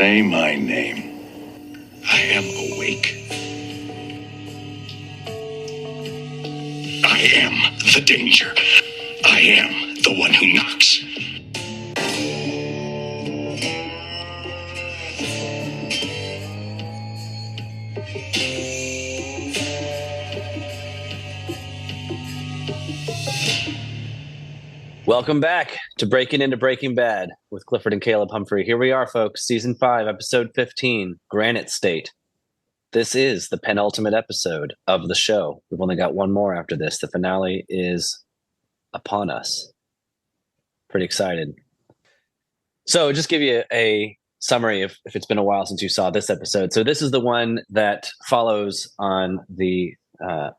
Say my name. I am awake. I am the danger. I am the one who knocks. Welcome back to Breaking Into Breaking Bad with Clifford and Caleb Humphrey. Here we are, folks. Season 5, Episode 15, Granite State. This is the penultimate episode of the show. We've only got one more after this. The finale is upon us. Pretty excited. So just give you a summary if it's been a while since you saw this episode. So this is the one that follows on the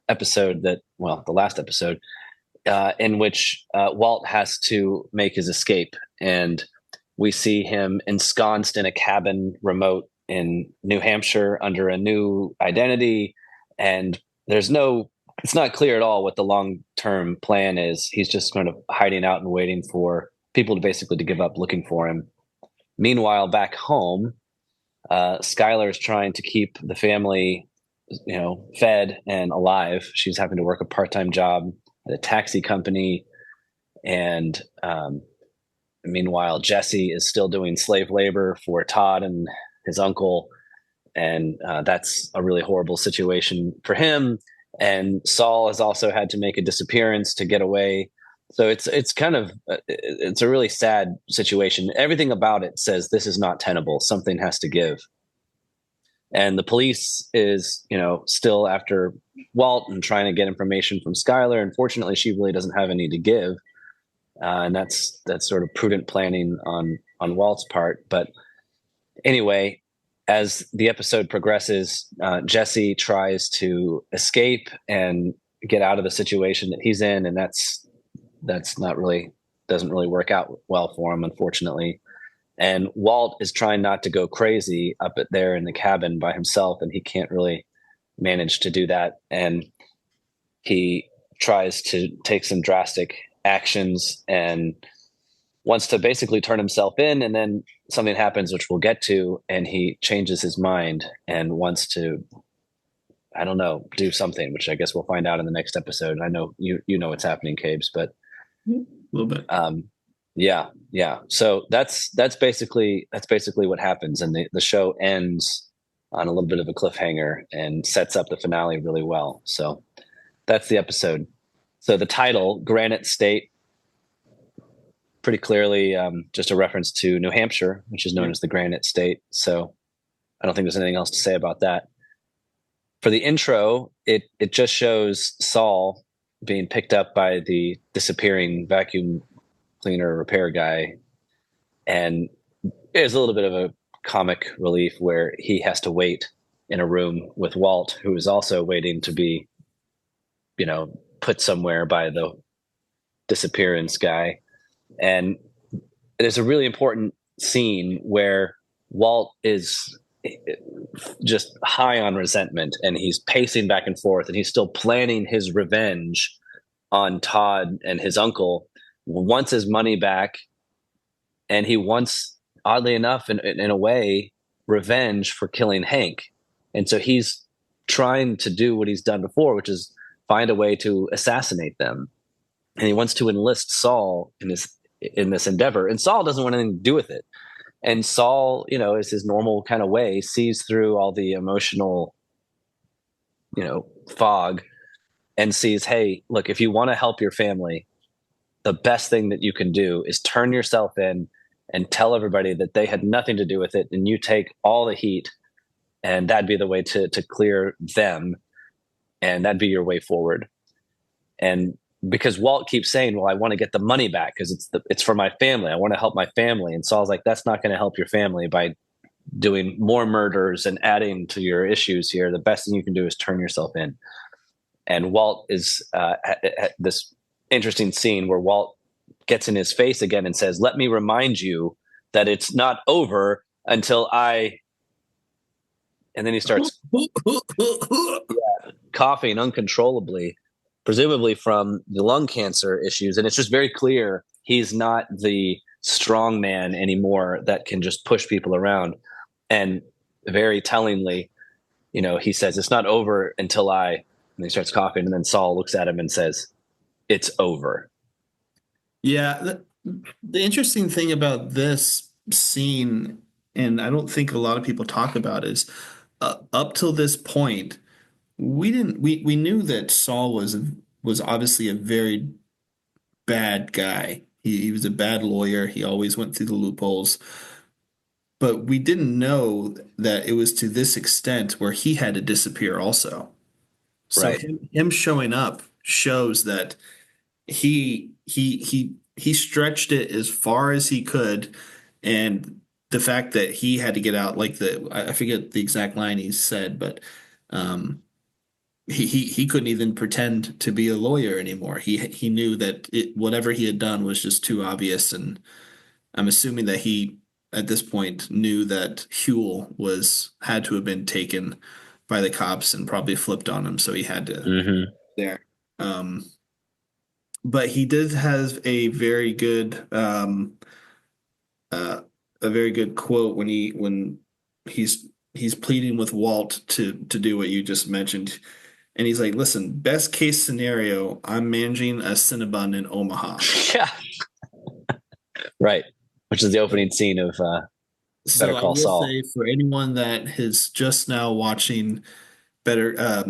episode that, well, the last episode, in which Walt has to make his escape. And we see him ensconced in a cabin remote in New Hampshire under a new identity. And it's not clear at all what the long-term plan is. He's just kind of hiding out and waiting for people to give up looking for him. Meanwhile, back home, Skyler is trying to keep the family, fed and alive. She's having to work a part-time job at a taxi company. And meanwhile, Jesse is still doing slave labor for Todd and his uncle. And that's a really horrible situation for him. And Saul has also had to make a disappearance to get away. So it's a really sad situation. Everything about it says this is not tenable. Something has to give. And the police is, still after Walt and trying to get information from Skyler. Unfortunately, she really doesn't have any to give. And that's sort of prudent planning on Walt's part. But anyway, as the episode progresses, Jesse tries to escape and get out of the situation that he's in. And doesn't really work out well for him, unfortunately. And Walt is trying not to go crazy up there in the cabin by himself, and he can't really manage to do that. And he tries to take some drastic actions and wants to basically turn himself in, and then something happens, which we'll get to, and he changes his mind and wants to, do something, which I guess we'll find out in the next episode. I know you know what's happening, Cabes, but a little bit. Yeah. So that's basically what happens, and the show ends on a little bit of a cliffhanger and sets up the finale really well. So that's the episode. So the title, Granite State, pretty clearly just a reference to New Hampshire, which is known as the Granite State. So I don't think there's anything else to say about that. For the intro, it just shows Saul being picked up by the disappearing vacuum cleaner repair guy. And there's a little bit of a comic relief where he has to wait in a room with Walt, who is also waiting to be, put somewhere by the disappearance guy. And there's a really important scene where Walt is just high on resentment, and he's pacing back and forth, and he's still planning his revenge on Todd and his uncle. Wants his money back, and he wants, oddly enough, in a way, revenge for killing Hank. And so he's trying to do what he's done before, which is find a way to assassinate them. And he wants to enlist Saul in this endeavor. And Saul doesn't want anything to do with it. And Saul, is his normal kind of way, sees through all the emotional, fog, and sees, hey, look, if you want to help your family, the best thing that you can do is turn yourself in and tell everybody that they had nothing to do with it, and you take all the heat, and that'd be the way to clear them, and that'd be your way forward. And because Walt keeps saying, well, I want to get the money back because it's for my family. I want to help my family. And Saul's like, that's not going to help your family by doing more murders and adding to your issues here. The best thing you can do is turn yourself in. And Walt is at this interesting scene where Walt gets in his face again and says, let me remind you that it's not over until I... And then he starts coughing uncontrollably, presumably from the lung cancer issues. And it's just very clear he's not the strong man anymore that can just push people around. And very tellingly, he says, "It's not over until I," and he starts coughing. And then Saul looks at him and says, "It's over." Yeah, the interesting thing about this scene, and I don't think a lot of people talk about, is up till this point, we knew that Saul was obviously a very bad guy. He was a bad lawyer. He always went through the loopholes. But we didn't know that it was to this extent where he had to disappear also. So Right. him showing up shows that he stretched it as far as he could, and the fact that he had to get out, like I forget the exact line he said, but um, he couldn't even pretend to be a lawyer anymore. He knew that whatever he had done was just too obvious, and I'm assuming that he at this point knew that Huel had to have been taken by the cops and probably flipped on him, so he had to Mm-hmm. there. Um, but he did have uh, a very good quote when he's pleading with Walt to do what you just mentioned, and he's like, "Listen, best case scenario, I'm managing a Cinnabon in Omaha." Yeah. Right. Which is the opening scene of Better So I Call will Saul. say, for anyone that is just now watching Better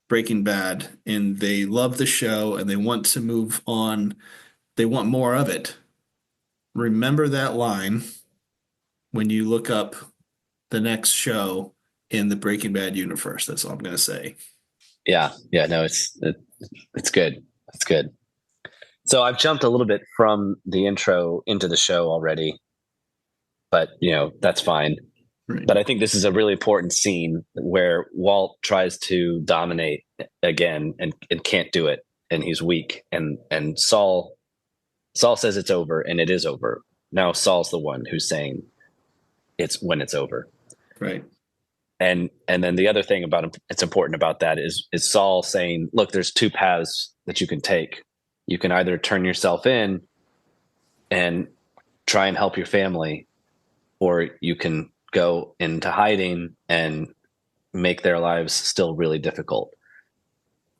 Breaking Bad and they love the show and they want to move on, they want more of it. Remember that line when you look up the next show in the Breaking Bad universe. That's all I'm going to say. Yeah. Yeah. No, it's good. It's good. So I've jumped a little bit from the intro into the show already, but that's fine. Right. But I think this is a really important scene where Walt tries to dominate again and can't do it, and he's weak. And Saul says it's over, and it is over. Now Saul's the one who's saying it's when it's over. Right. And then the other thing about it's important about that is Saul saying, "Look, there's two paths that you can take. You can either turn yourself in and try and help your family, or you can go into hiding and make their lives still really difficult."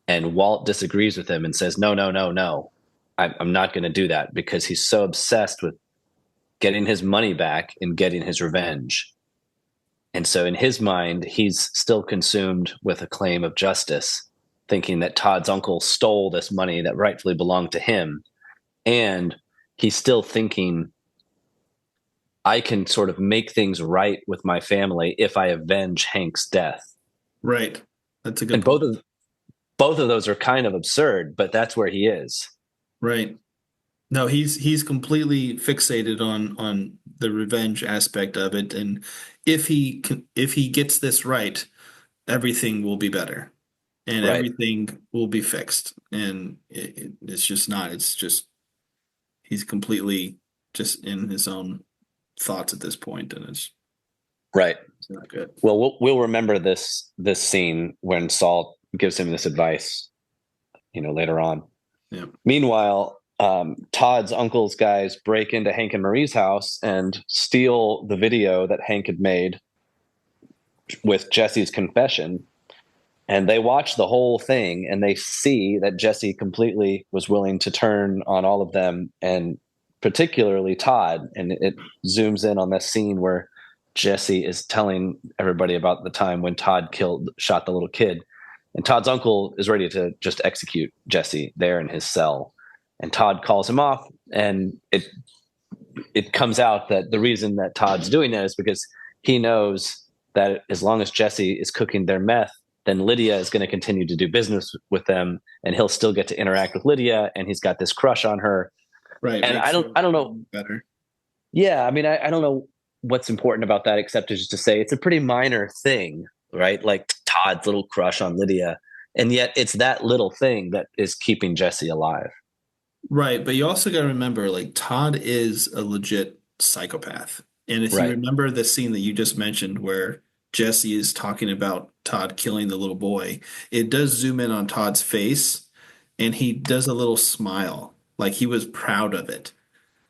And Walt disagrees with him and says, "No, no, no, no. I'm not going to do that," because he's so obsessed with getting his money back and getting his revenge. And so in his mind, he's still consumed with a claim of justice, thinking that Todd's uncle stole this money that rightfully belonged to him. And he's still thinking, I can sort of make things right with my family if I avenge Hank's death. Right. That's a good And point. both of those are kind of absurd, but that's where he is. Right. No, he's completely fixated on the revenge aspect of it, and if he gets this right, everything will be better, and Right. everything will be fixed. And it's just not. It's just he's completely just in his own thoughts at this point, and Right. it's not good. Well, we'll remember this scene when Saul gives him this advice, later on. Yeah. Meanwhile, Todd's uncle's guys break into Hank and Marie's house and steal the video that Hank had made with Jesse's confession. And they watch the whole thing and they see that Jesse completely was willing to turn on all of them, and particularly Todd. And it zooms in on this scene where Jesse is telling everybody about the time when Todd shot the little kid. And Todd's uncle is ready to just execute Jesse there in his cell. And Todd calls him off, and it comes out that the reason that Todd's doing that is because he knows that as long as Jesse is cooking their meth, then Lydia is going to continue to do business with them, and he'll still get to interact with Lydia, and he's got this crush on her. Right. And I don't know. Better. Yeah, I mean, I don't know what's important about that, except just to say it's a pretty minor thing, right? Like Todd's little crush on Lydia, and yet it's that little thing that is keeping Jesse alive. Right, but you also got to remember, like, Todd is a legit psychopath. And if you Right. remember the scene that you just mentioned where Jesse is talking about Todd killing the little boy, it does zoom in on Todd's face and he does a little smile, like he was proud of it.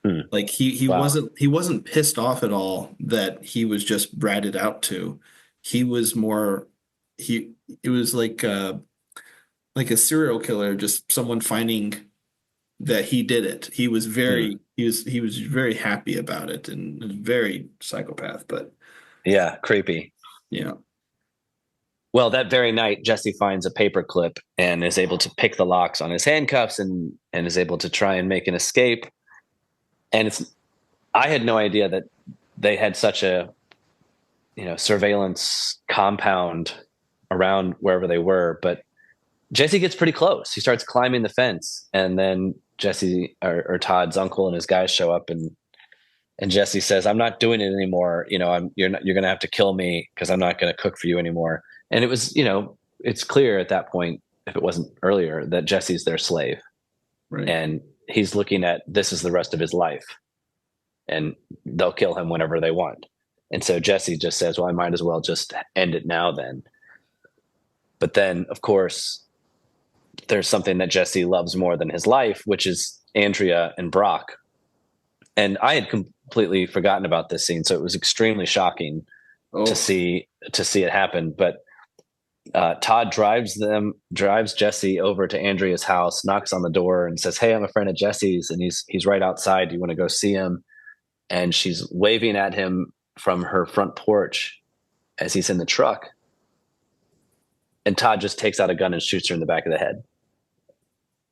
Hmm. Like he Wow. wasn't pissed off at all that he was just ratted out to. He was more he it was like a serial killer, just someone finding that he did it. Hmm. He was very happy about it and very psychopath, but Yeah, creepy. yeah. Well, that very night, Jesse finds a paperclip and is able to pick the locks on his handcuffs and is able to try and make an escape. And I had no idea that they had such a surveillance compound around wherever they were. But Jesse gets pretty close. He starts climbing the fence, and then Jesse or Todd's uncle and his guys show up, and Jesse says, "I'm not doing it anymore. You're going to have to kill me because I'm not going to cook for you anymore." And it was, it's clear at that point, if it wasn't earlier, that Jesse's their slave, Right. and he's looking at this is the rest of his life, and they'll kill him whenever they want. And so Jesse just says, "Well, I might as well just end it now then." But then, of course, there's something that Jesse loves more than his life, which is Andrea and Brock. And I had completely forgotten about this scene, so it was extremely shocking to Oh, see it happen. But Todd drives Jesse over to Andrea's house, knocks on the door, and says, "Hey, I'm a friend of Jesse's, and he's right outside. Do you want to go see him?" And she's waving at him from her front porch as he's in the truck. And Todd just takes out a gun and shoots her in the back of the head.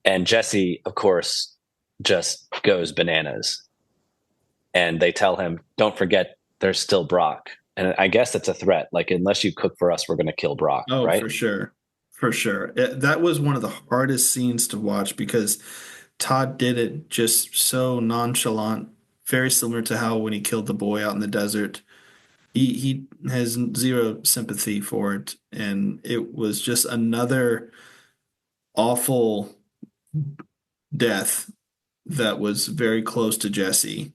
And Jesse, of course, just goes bananas. And they tell him, "Don't forget, there's still Brock." And I guess it's a threat. Like, unless you cook for us, we're going to kill Brock, oh, right? for sure. For sure. That was one of the hardest scenes to watch because Todd did it just so nonchalant, very similar to how when he killed the boy out in the desert. He has zero sympathy for it, and it was just another awful death that was very close to Jesse.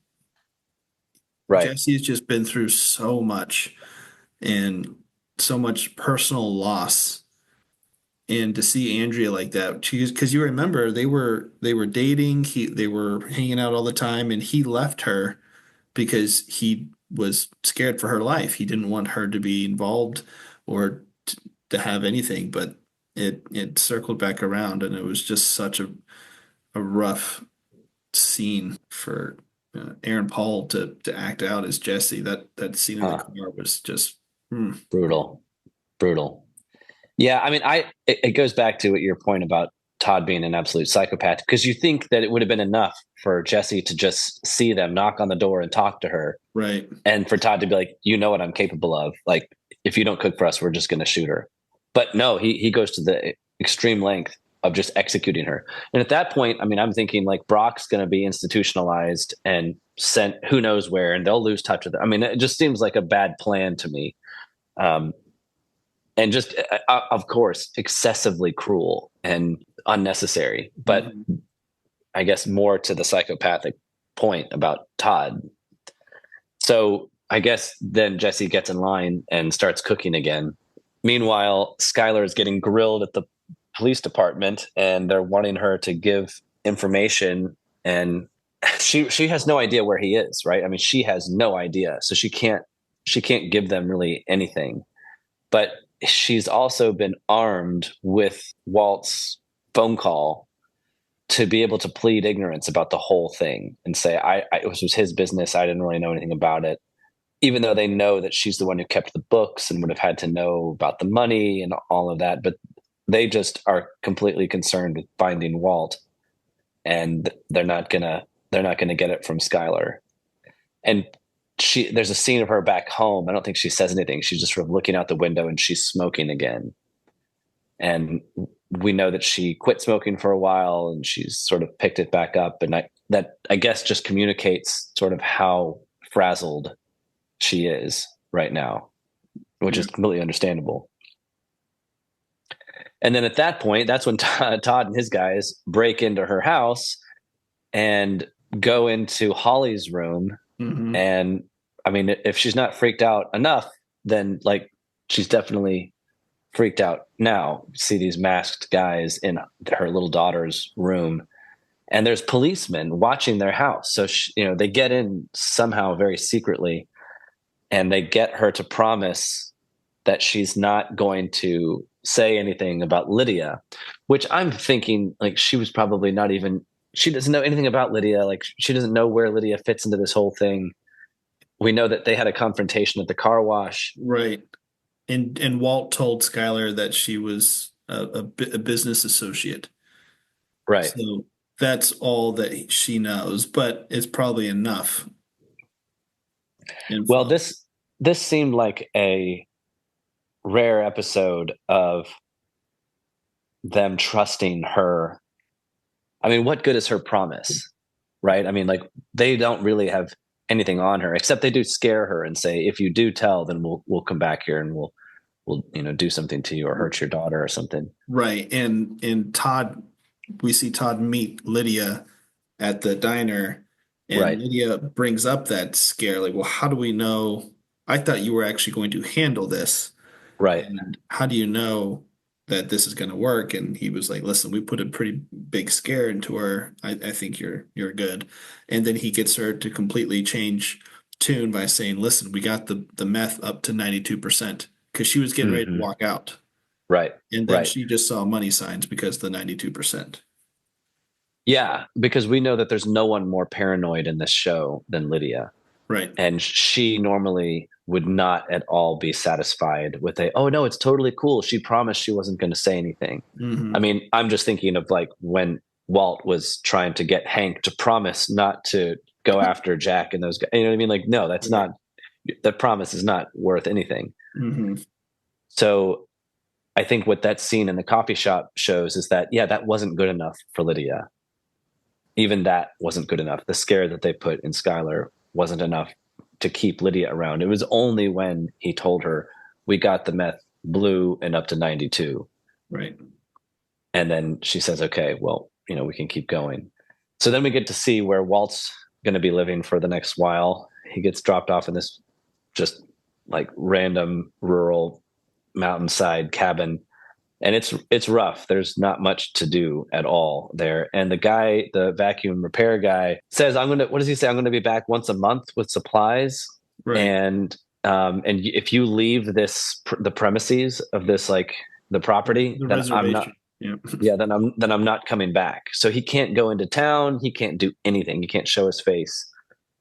Right. Jesse's just been through so much and so much personal loss, and to see Andrea like that, because you remember they were dating, they were hanging out all the time, and he left her because he was scared for her life. He didn't want her to be involved or to have anything, but it circled back around, and it was just such a rough scene for Aaron Paul to act out as Jesse. That scene in the Huh. car was just Brutal. Brutal. Yeah. I mean, it goes back to what your point about Todd being an absolute psychopath, because you think that it would have been enough for Jesse to just see them, knock on the door, and talk to her, right. and for Todd to be like, "You know what I'm capable of. Like, if you don't cook for us, we're just going to shoot her." But no, he goes to the extreme length of just executing her. And at that point, I mean, I'm thinking like Brock's going to be institutionalized and sent who knows where, and they'll lose touch with it. I mean, it just seems like a bad plan to me. Um, and just, of course, excessively cruel and unnecessary. But Mhm. I guess more to the psychopathic point about Todd. So I guess then Jesse gets in line and starts cooking again. Meanwhile, Skyler is getting grilled at the police department, and they're wanting her to give information, and she has no idea where he is, right? I mean, she has no idea, so she can't give them really anything. But she's also been armed with Walt's phone call to be able to plead ignorance about the whole thing and say, it was his business. I didn't really know anything about it, even though they know that she's the one who kept the books and would have had to know about the money and all of that. But they just are completely concerned with finding Walt, and they're not gonna get it from Skylar. And there's a scene of her back home. I don't think she says anything. She's just sort of looking out the window, and she's smoking again. And we know that she quit smoking for a while, and she's sort of picked it back up. And that I guess just communicates sort of how frazzled she is right now, which Yeah. is completely understandable. And then at that point, that's when Todd and his guys break into her house and go into Holly's room. Hmm. And I mean, if she's not freaked out enough, then like she's definitely freaked out now. See these masked guys in her little daughter's room. and there's policemen watching their house. So they get in somehow very secretly, and they get her to promise that she's not going to say anything about Lydia, which I'm thinking like she was probably not even, she doesn't know anything about Lydia. Like she doesn't know where Lydia fits into this whole thing. We know that they had a confrontation at the car wash. Right. And Walt told Skyler that she was a business associate. Right. So that's all that she knows, but it's probably enough. Well, Info. this seemed like a rare episode of them trusting her. I mean, what good is her promise? Right? I mean, like they don't really have anything on her, except they do scare her and say, if you do tell, then we'll come back here and we'll do something to you or hurt your daughter or something. Right. And Todd, we see Todd meet Lydia at the diner, and Right. Lydia brings up that scare, like, well, how do we know? I thought you were actually going to handle this. Right. And how do you know that this is going to work? And he was like, listen, we put a pretty big scare into her. I think you're good. And then he gets her to completely change tune by saying, listen, we got the meth up to 92% because she was getting ready to walk out. Right. And then Right. she just saw money signs because of the 92%. Yeah, because we know that there's no one more paranoid in this show than Lydia. Right. And she normally would not at all be satisfied with oh no, it's totally cool. She promised she wasn't going to say anything. Mm-hmm. I mean, I'm just thinking of like when Walt was trying to get Hank to promise not to go after Jack and those guys. You know what I mean? Like, no, that's not, that promise is not worth anything. Mm-hmm. So I think what that scene in the coffee shop shows is that, yeah, that wasn't good enough for Lydia. Even that wasn't good enough. The scare that they put in Skyler wasn't enough to keep Lydia around. It was only when he told her, we got the meth blue and up to 92. Right. And then she says, okay, well, we can keep going. So then we get to see where Walt's going to be living for the next while. He gets dropped off in this just like random rural mountainside cabin. And it's rough. There's not much to do at all there. And the guy, the vacuum repair guy, says, what does he say? I'm going to be back once a month with supplies. Right. And if you leave the premises of this, like the property, The then reservation. I'm not, yeah. yeah, then I'm not coming back. So he can't go into town. He can't do anything. He can't show his face.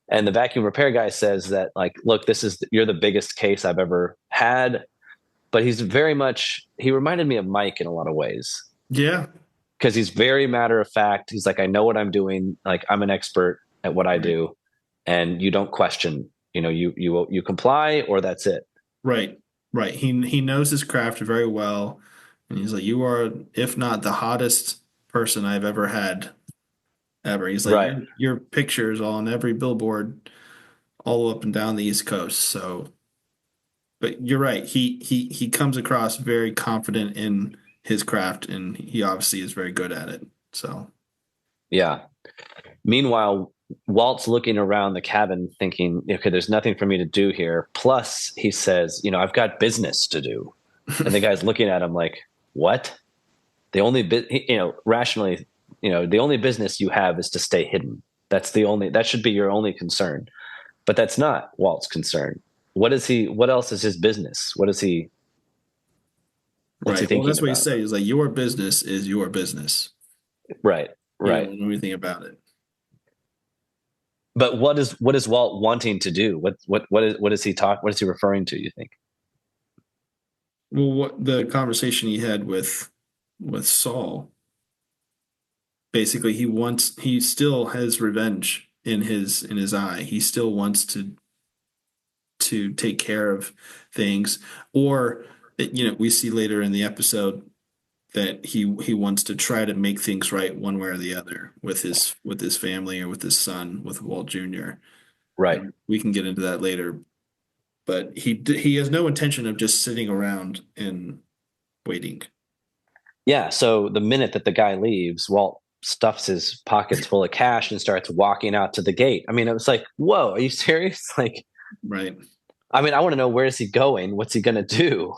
And the vacuum repair guy says that, like, look, you're the biggest case I've ever had. But he reminded me of Mike in a lot of ways. Yeah. Because he's very matter of fact. He's like, I know what I'm doing. Like, I'm an expert at what I do. And you don't question, you comply or that's it. Right. Right. He knows his craft very well. And he's like, you are, if not the hottest person I've ever had ever. He's like, Right. your picture is on every billboard all up and down the East Coast. So, but you're right. He comes across very confident in his craft, and he obviously is very good at it. So, yeah. Meanwhile, Walt's looking around the cabin thinking, okay, there's nothing for me to do here. Plus, he says, I've got business to do. And the guy's looking at him like, what? The only rationally, the only business you have is to stay hidden. That should be your only concern. But that's not Walt's concern. What else is his business? What's he thinking Well, that's what he about? said. He's like, your business is your business. Right. You don't know anything about it. But what is Walt wanting to do? What is he referring to, you think? Well, what the conversation he had with Saul, basically he still has revenge in his eye. He still wants to take care of things, or we see later in the episode that he wants to try to make things right one way or the other with his family or with his son, with Walt Jr. Right. We can get into that later, but he has no intention of just sitting around and waiting. Yeah. So the minute that the guy leaves, Walt stuffs his pockets full of cash and starts walking out to the gate. I mean, it was like, whoa, are you serious? Like, right. I mean, I want to know, where is he going? What's he going to do?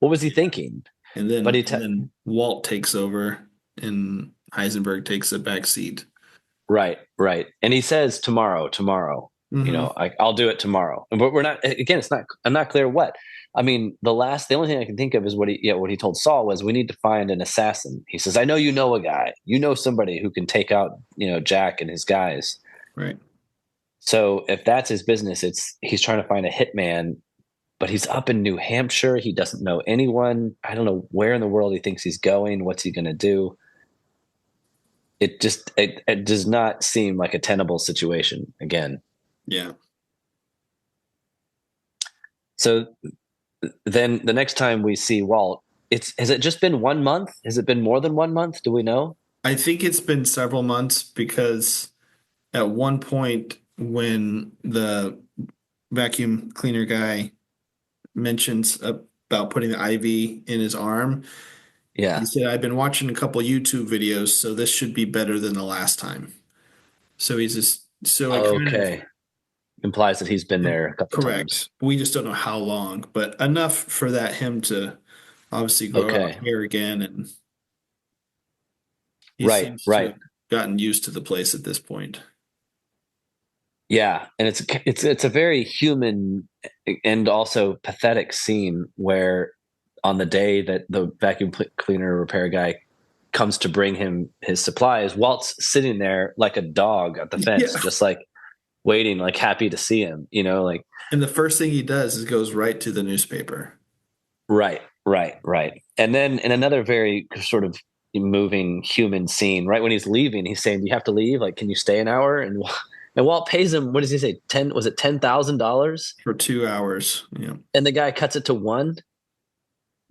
What was he thinking? And then Walt takes over and Heisenberg takes a back seat. Right, right. And he says tomorrow, tomorrow. Mm-hmm. I'll do it tomorrow. But we're not. Again, it's not. I'm not clear what. I mean, the only thing I can think of is what he told Saul was, we need to find an assassin. He says, I know you know a guy. You know somebody who can take out Jack and his guys. Right. So if that's his business, he's trying to find a hitman, but he's up in New Hampshire. He doesn't know anyone. I don't know where in the world he thinks he's going. What's he going to do? It does not seem like a tenable situation again. Yeah. So then the next time we see Walt, has it just been 1 month? Has it been more than 1 month? Do we know? I think it's been several months because at one point when the vacuum cleaner guy mentions about putting the IV in his arm, he Yeah. said, I've been watching a couple YouTube videos, so this should be better than the last time. So it kind of Okay. Implies that he's been there a couple times. correct. We just don't know how long, but enough for him to obviously grow out Okay. hair again, and he Right, seems to right. have gotten used to the place at this point. Yeah, and it's a very human and also pathetic scene where on the day that the vacuum cleaner repair guy comes to bring him his supplies, Walt's sitting there like a dog at the fence, Yeah. just like waiting, like happy to see him, like And the first thing he does is goes right to the newspaper. right, right, right. And then in another very sort of moving human scene, right when he's leaving, he's saying, "You have to leave. Like, can you stay an hour?" And Walt pays him. What does he say? Was it $10,000 For 2 hours. Yeah. And the guy cuts it to one.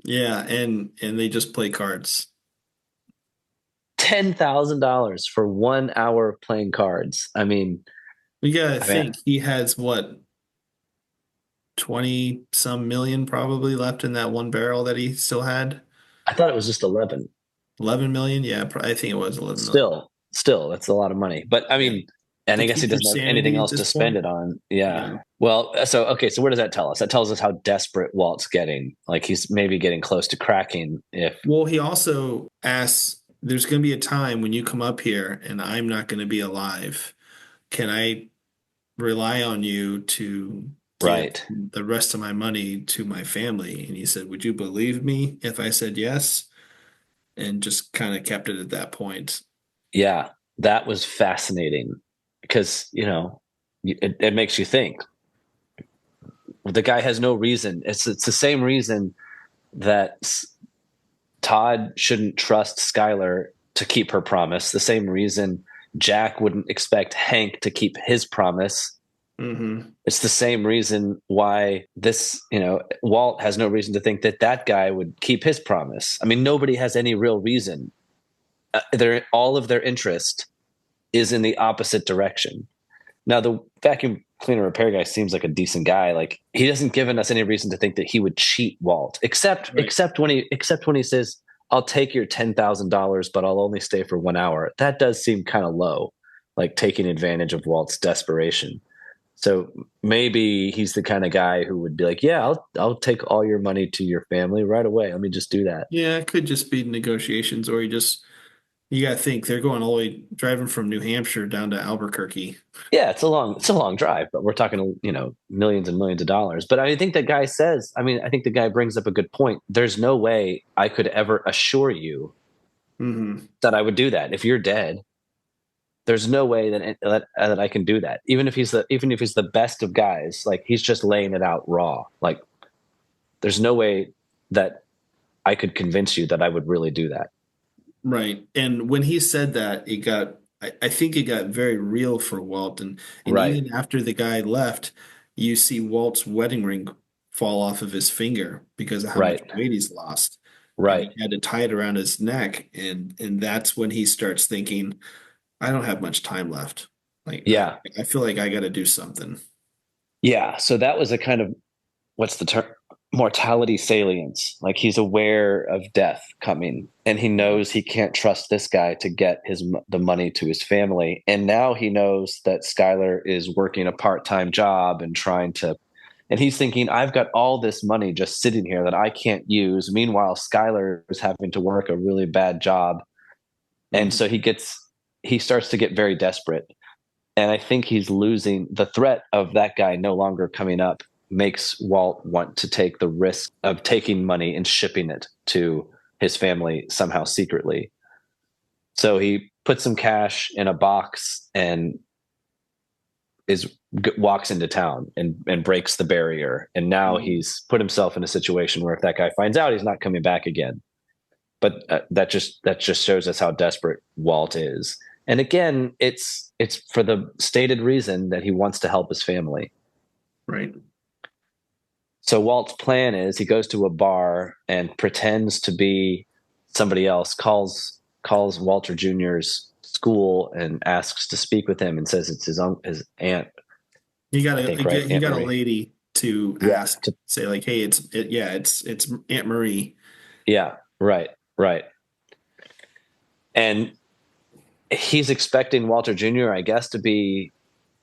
Yeah, and they just play cards. $10,000 for 1 hour of playing cards. I mean, You gotta I mean, think he has what, 20 some million probably left in that one barrel that he still had. I thought it was just 11. 11 million? Yeah, I think it was 11 million. Still, that's a lot of money. But I Yeah. mean, and To I guess he keep your doesn't have anything sanity at else to this spend point. it on. Yeah. Yeah. Well, so okay, so what does that tell us? That tells us how desperate Walt's getting. Like he's maybe getting close to cracking. If Well, he also asks, there's going to be a time when you come up here and I'm not going to be alive. Can I rely on you to give right, the rest of my money to my family? And he said, would you believe me if I said yes? And just kind of kept it at that point. yeah, that was fascinating because it makes you think. The guy has no reason. It's the same reason that Todd shouldn't trust Skyler to keep her promise. The same reason Jack wouldn't expect Hank to keep his promise. Mm-hmm. It's the same reason why Walt has no reason to think that guy would keep his promise. I mean, nobody has any real reason. All of their interest is in the opposite direction. Now, the vacuum cleaner repair guy seems like a decent guy. Like he hasn't given us any reason to think that he would cheat Walt, except when he says, "I'll take your $10,000, but I'll only stay for 1 hour." That does seem kind of low, like taking advantage of Walt's desperation. So maybe he's the kind of guy who would be like, "Yeah, I'll take all your money to your family right away. Let me just do that." Yeah, it could just be negotiations, or you got to think they're going all the way driving from New Hampshire down to Albuquerque. Yeah, it's a long drive, but we're talking, millions and millions of dollars. But I think I think the guy brings up a good point. There's no way I could ever assure you Mm-hmm. that I would do that. If you're dead, there's no way that I can do that. Even if he's the best of guys, like he's just laying it out raw. Like there's no way that I could convince you that I would really do that. Right. And when he said that, I think it got very real for Walt. And Right, even after the guy left, you see Walt's wedding ring fall off of his finger because of how much right, weight he's lost. And right. he had to tie it around his neck. And that's when he starts thinking, I don't have much time left. Like Yeah, I feel like I got to do something. yeah. So that was a kind of, what's the term? Mortality salience. Like he's aware of death coming, and he knows he can't trust this guy to get the money to his family. And now he knows that Skyler is working a part-time job and and he's thinking, I've got all this money just sitting here that I can't use. Meanwhile, Skyler is having to work a really bad job And so he starts to get very desperate. And I think he's losing the threat of that guy no longer coming up makes Walt want to take the risk of taking money and shipping it to his family somehow secretly. So he puts some cash in a box and walks into town and breaks the barrier. And now he's put himself in a situation where if that guy finds out, he's not coming back again. But that just shows us how desperate Walt is. And again, it's for the stated reason that he wants to help his family. Right. So Walt's plan is he goes to a bar and pretends to be somebody else, calls Walter Jr.'s school and asks to speak with him and says it's his aunt. He got Aunt a Marie. lady to ask to say like, hey, it's Aunt Marie. Yeah, right. And he's expecting Walter Jr., I guess, to be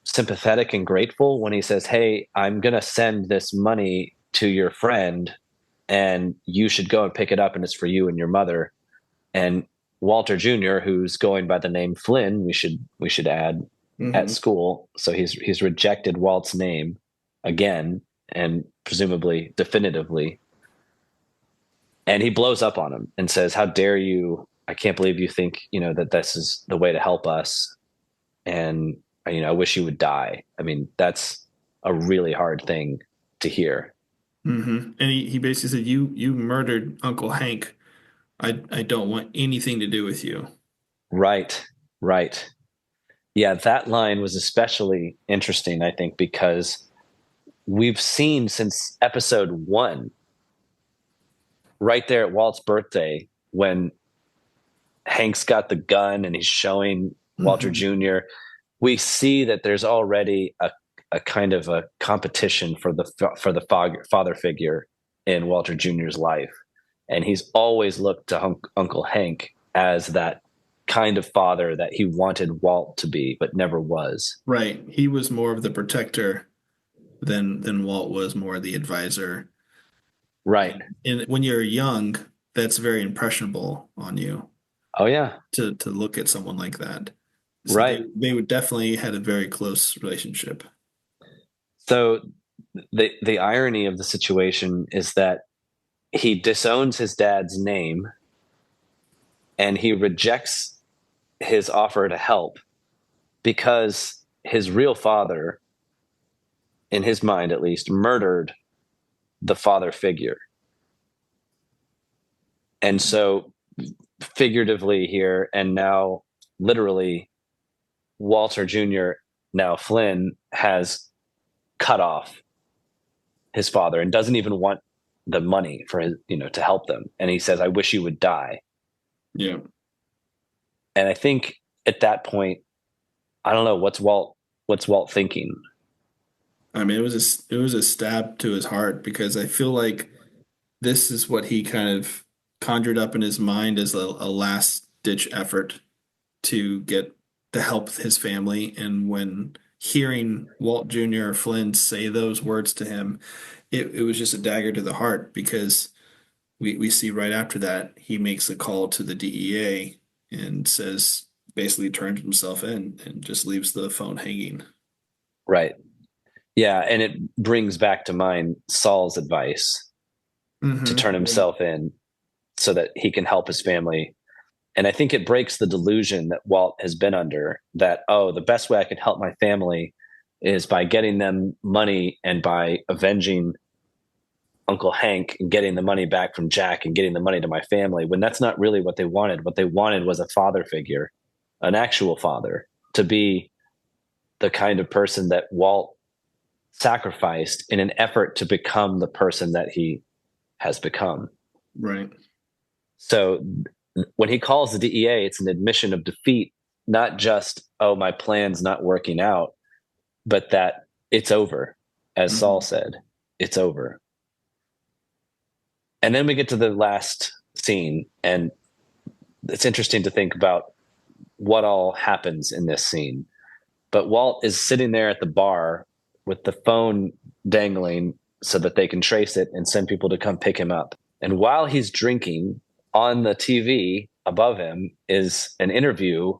sympathetic and grateful when he says, hey, I'm going to send this money to your friend and you should go and pick it up and it's for you and your mother. And Walter Jr., who's going by the name Flynn, we should add at school. So he's rejected Walt's name again and presumably definitively. And he blows up on him and says, how dare you? I can't believe you think, that this is the way to help us. And, I wish you would die. I mean, that's a really hard thing to hear. Mm-hmm. And he basically said, you murdered Uncle Hank. I don't want anything to do with you. Right. Yeah, that line was especially interesting, I think, because we've seen since episode 1, right there at Walt's birthday, when Hank's got the gun and he's showing Walter Jr., we see that there's already a kind of a competition for the father figure in Walter Jr.'s life. And he's always looked to Uncle Hank as that kind of father that he wanted Walt to be, but never was. Right. He was more of the protector than Walt was more the advisor. Right. And when you're young, that's very impressionable on you. Oh yeah. To look at someone like that. So right. They would definitely had a very close relationship. So the irony of the situation is that he disowns his dad's name and he rejects his offer to help because his real father, in his mind at least, murdered the father figure. And so figuratively here and now literally, Walter Jr., now Flynn, has cut off his father and doesn't even want the money for his, to help them. And he says, I wish you would die. Yeah. And I think at that point, I don't know, what's Walt thinking? I mean, it was a stab to his heart because I feel like this is what he kind of conjured up in his mind as a last ditch effort to help his family. And when hearing Walt Jr. or Flynn say those words to him, it was just a dagger to the heart because we see right after that he makes a call to the DEA and says, basically turns himself in and just leaves the phone hanging. Right. Yeah. And it brings back to mind Saul's advice to turn himself in so that he can help his family. And I think it breaks the delusion that Walt has been under that, the best way I can help my family is by getting them money and by avenging Uncle Hank and getting the money back from Jack and getting the money to my family, when that's not really what they wanted. What they wanted was a father figure, an actual father, to be the kind of person that Walt sacrificed in an effort to become the person that he has become. Right. So when he calls the DEA, it's an admission of defeat, not just, my plan's not working out, but that it's over. As Saul said, it's over. And then we get to the last scene, and it's interesting to think about what all happens in this scene. But Walt is sitting there at the bar with the phone dangling so that they can trace it and send people to come pick him up. And while he's drinking, on the TV, above him is an interview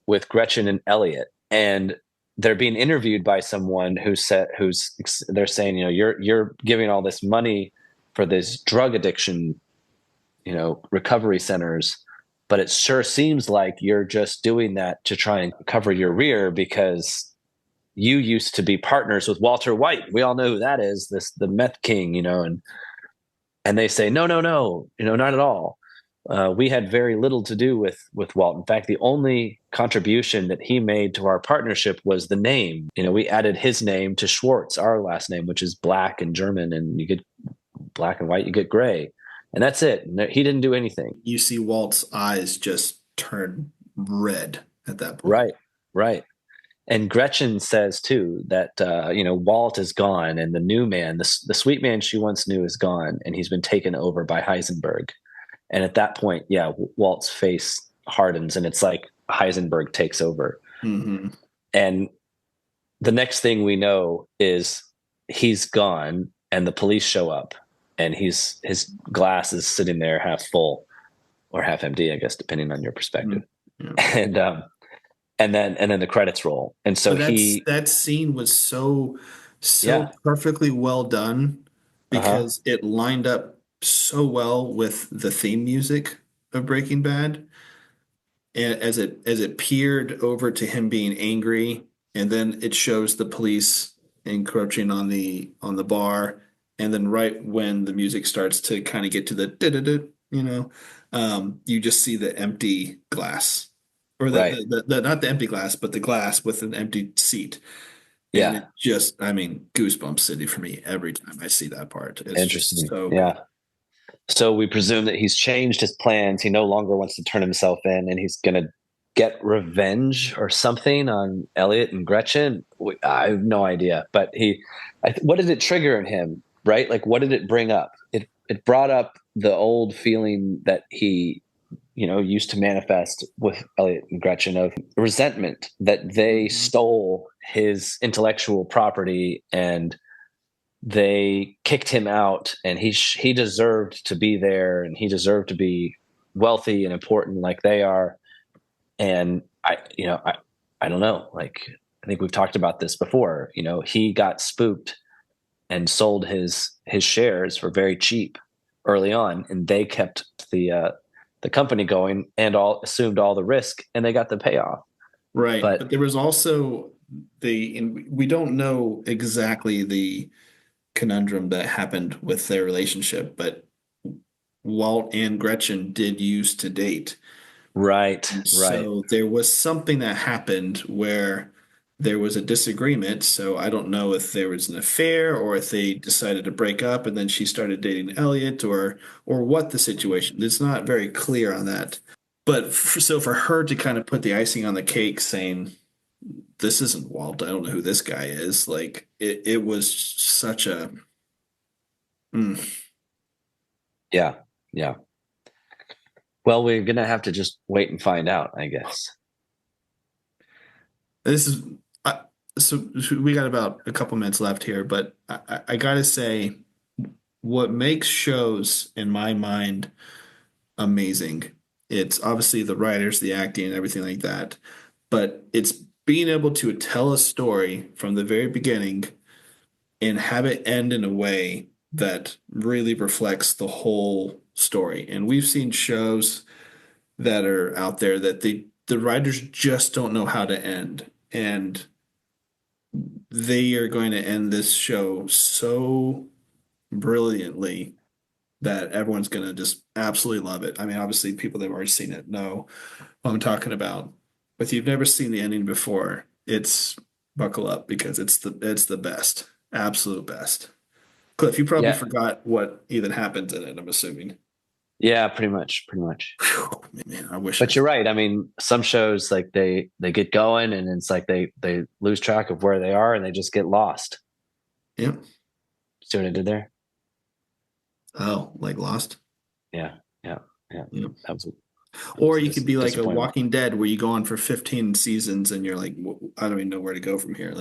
with Gretchen and Elliot, and they're being interviewed by someone they're saying, you're giving all this money for this drug addiction, recovery centers, but it sure seems like you're just doing that to try and cover your rear because you used to be partners with Walter White. We all know who that is, the meth king, and they say, no, not at all. We had very little to do with Walt. In fact, the only contribution that he made to our partnership was the name. We added his name to Schwartz, our last name, which is black in German, and you get black and white, you get gray. And that's it. He didn't do anything. You see Walt's eyes just turn red at that point. Right. And Gretchen says too that Walt is gone, and the new man, the sweet man she once knew, is gone, and he's been taken over by Heisenberg. And at that point, Walt's face hardens, and it's like Heisenberg takes over. Mm-hmm. And the next thing we know is he's gone, and the police show up, and his glass is sitting there half full or half empty, I guess, depending on your perspective. Mm-hmm. Yeah. And then the credits roll. And so that scene was so perfectly well done because it lined up so well with the theme music of Breaking Bad. And as it peered over to him being angry, and then it shows the police encroaching on the bar, and then right when the music starts to kind of get to the you just see the empty glass. Or the not the empty glass, but the glass with an empty seat. Yeah. And it just, goosebumps city for me every time I see that part. It's interesting. So yeah. Good. So we presume that he's changed his plans. He no longer wants to turn himself in, and he's going to get revenge or something on Elliot and Gretchen. I have no idea. But what did it trigger in him, right? Like, what did it bring up? It brought up the old feeling that he used to manifest with Elliot and Gretchen of resentment that they stole his intellectual property and they kicked him out, and he deserved to be there, and he deserved to be wealthy and important like they are. And I don't know, like, I think we've talked about this before. He got spooked and sold his shares for very cheap early on, and they kept the company going and assumed all the risk, and they got the payoff. Right. But there was also we don't know exactly the conundrum that happened with their relationship, but Walt and Gretchen did used to date. Right. So there was something that happened where there was a disagreement. So I don't know if there was an affair or if they decided to break up and then she started dating Elliot or what the situation. It's not very clear on that. But for her to kind of put the icing on the cake saying, this isn't Walt, I don't know who this guy is. Like it was such a. Yeah. Well, we're going to have to just wait and find out, I guess. So we got about a couple minutes left here, but I got to say, what makes shows, in my mind, amazing, it's obviously the writers, the acting, and everything like that, but it's being able to tell a story from the very beginning and have it end in a way that really reflects the whole story. And we've seen shows that are out there that the writers just don't know how to end. And they are going to end this show so brilliantly that everyone's going to just absolutely love it. I mean, obviously, people that have already seen it know what I'm talking about. But if you've never seen the ending before, it's buckle up because it's the best, absolute best. Cliff, you probably forgot what even happens in it, I'm assuming. Yeah, pretty much. Whew, man, I wish. But you're right. I mean, some shows, like they get going and it's like they lose track of where they are and they just get lost. Yep. See what I did there? Oh, like Lost? Yeah. Yep. Or you could be like a Walking Dead where you go on for 15 seasons and you're like, I don't even know where to go from here.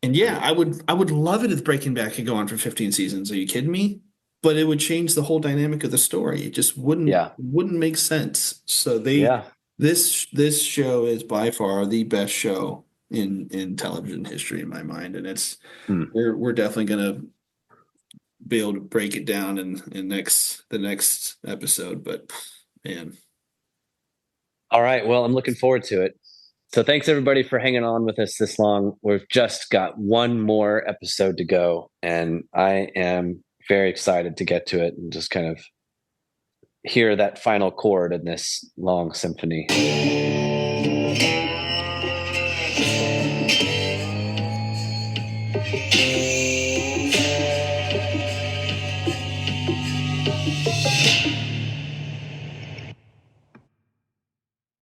I would love it if Breaking Bad could go on for 15 seasons. Are you kidding me? but it would change the whole dynamic of the story. It just wouldn't Yeah. wouldn't make sense. So Yeah. this show is by far the best show in television history in my mind, and we're definitely gonna be able to break it down in the next episode. But man, All right. Well, I'm looking forward to it. So thanks everybody for hanging on with us this long. We've just got one more episode to go, and I am very excited to get to it and just kind of hear that final chord in this long symphony.